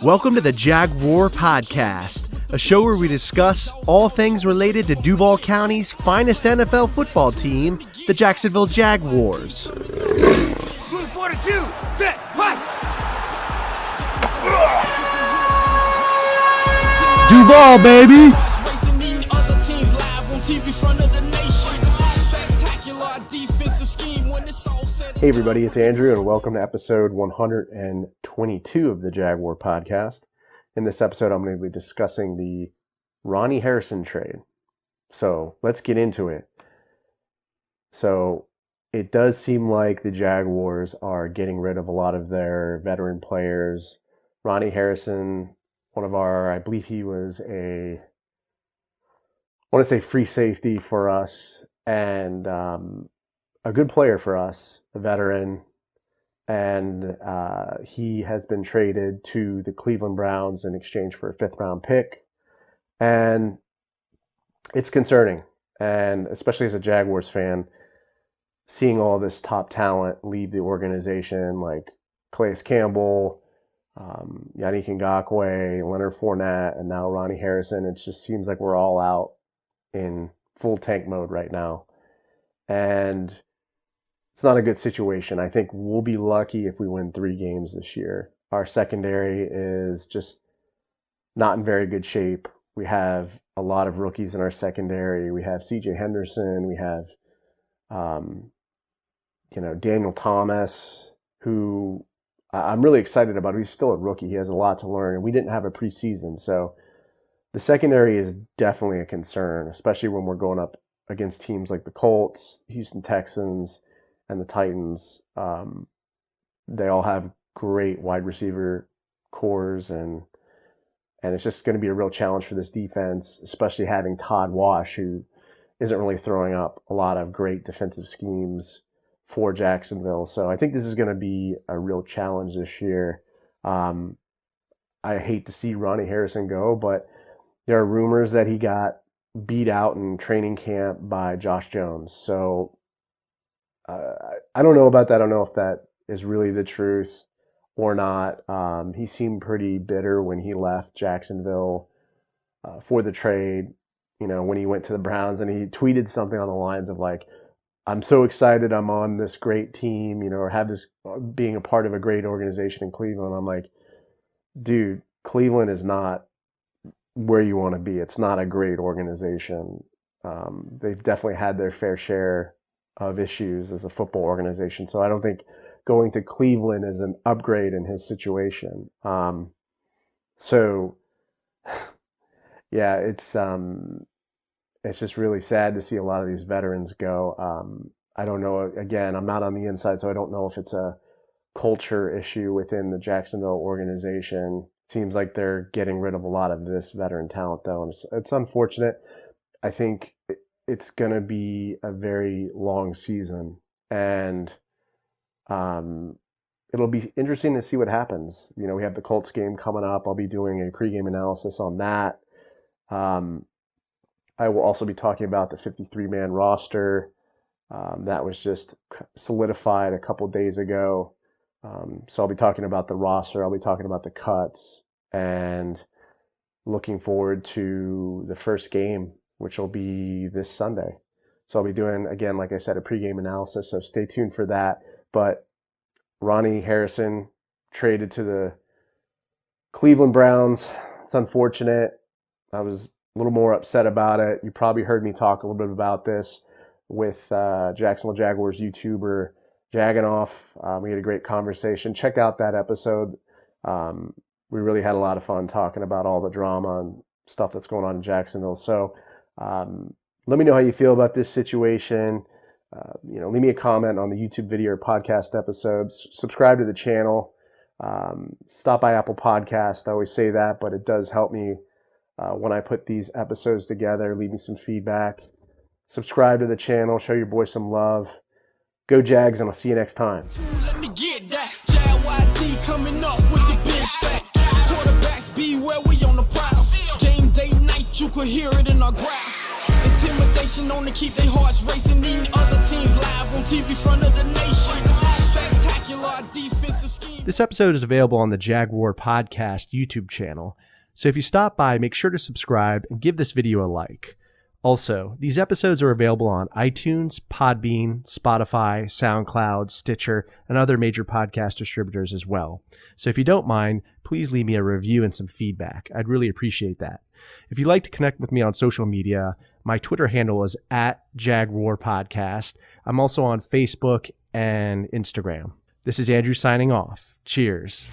Welcome to the Jaguar Podcast, a show where we discuss all things related to Duval County's finest NFL football team, the Jacksonville Jaguars. Move 42, set, fight! Duval, baby! Hey everybody, it's Andrew and welcome to episode 122 of the Jaguar Podcast. In this episode, I'm going to be discussing the Ronnie Harrison trade. So let's get into it. So it does seem like the Jaguars are getting rid of a lot of their veteran players. Ronnie Harrison, one of our, I believe he was I want to say free safety for us, and a good player for us, a veteran, and he has been traded to the Cleveland Browns in exchange for a fifth-round pick, and it's concerning, and especially as a Jaguars fan, seeing all this top talent leave the organization, like Calais Campbell, Yannick Ngakoue, Leonard Fournette, and now Ronnie Harrison. It just seems like we're all out in full tank mode right now, and it's not a good situation. I think we'll be lucky if we win 3 games this year. Our secondary is just not in very good shape. We have a lot of rookies in our secondary. We have C.J. Henderson. We have, Daniel Thomas, who I'm really excited about. He's still a rookie. He has a lot to learn, and we didn't have a preseason. So the secondary is definitely a concern, especially when we're going up against teams like the Colts, Houston Texans, and the Titans. They all have great wide receiver cores, and it's just going to be a real challenge for this defense, especially having Todd Wash, who isn't really throwing up a lot of great defensive schemes for Jacksonville. So I think this is going to be a real challenge this year. I hate to see Ronnie Harrison go, but there are rumors that he got beat out in training camp by Josh Jones. So I don't know about that. I don't know if that is really the truth or not. He seemed pretty bitter when he left Jacksonville for the trade, when he went to the Browns, and he tweeted something on the lines of like, I'm so excited I'm on this great team, or have this being a part of a great organization in Cleveland. I'm like, dude, Cleveland is not where you want to be. It's not a great organization. They've definitely had their fair share of issues as a football organization. So I don't think going to Cleveland is an upgrade in his situation. It's just really sad to see a lot of these veterans go. I don't know, again, I'm not on the inside, so I don't know if it's a culture issue within the Jacksonville organization. Seems like they're getting rid of a lot of this veteran talent, though, and it's unfortunate. I think it's going to be a very long season, and it'll be interesting to see what happens. We have the Colts game coming up. I'll be doing a pregame analysis on that. I will also be talking about the 53-man roster that was just solidified a couple days ago. So I'll be talking about the roster. I'll be talking about the cuts, and looking forward to the first game, which will be this Sunday. So I'll be doing, again, like I said, a pregame analysis, so stay tuned for that. But Ronnie Harrison traded to the Cleveland Browns. It's unfortunate. I was a little more upset about it. You probably heard me talk a little bit about this with Jacksonville Jaguars YouTuber Jaganoff. We had a great conversation. Check out that episode. We really had a lot of fun talking about all the drama and stuff that's going on in Jacksonville. So let me know how you feel about this situation. Leave me a comment on the YouTube video or podcast episodes. Subscribe to the channel. Stop by Apple Podcasts. I always say that, but it does help me when I put these episodes together. Leave me some feedback. Subscribe to the channel. Show your boy some love. Go Jags, and I'll see you next time. Let me get that. JYD coming up with the big sack. Quarterbacks beware, we on the prowl. Game day night, you could hear it in our growl. Intimidation on to keep their hearts racing. Eating other teams live on TV front of the nation. Spectacular defensive scheme. This episode is available on the Jaguar Podcast YouTube channel, so if you stop by, make sure to subscribe and give this video a like. Also, these episodes are available on iTunes, Podbean, Spotify, SoundCloud, Stitcher, and other major podcast distributors as well. So if you don't mind, please leave me a review and some feedback. I'd really appreciate that. If you'd like to connect with me on social media, my Twitter handle is @JagWarPodcast. I'm also on Facebook and Instagram. This is Andrew signing off. Cheers.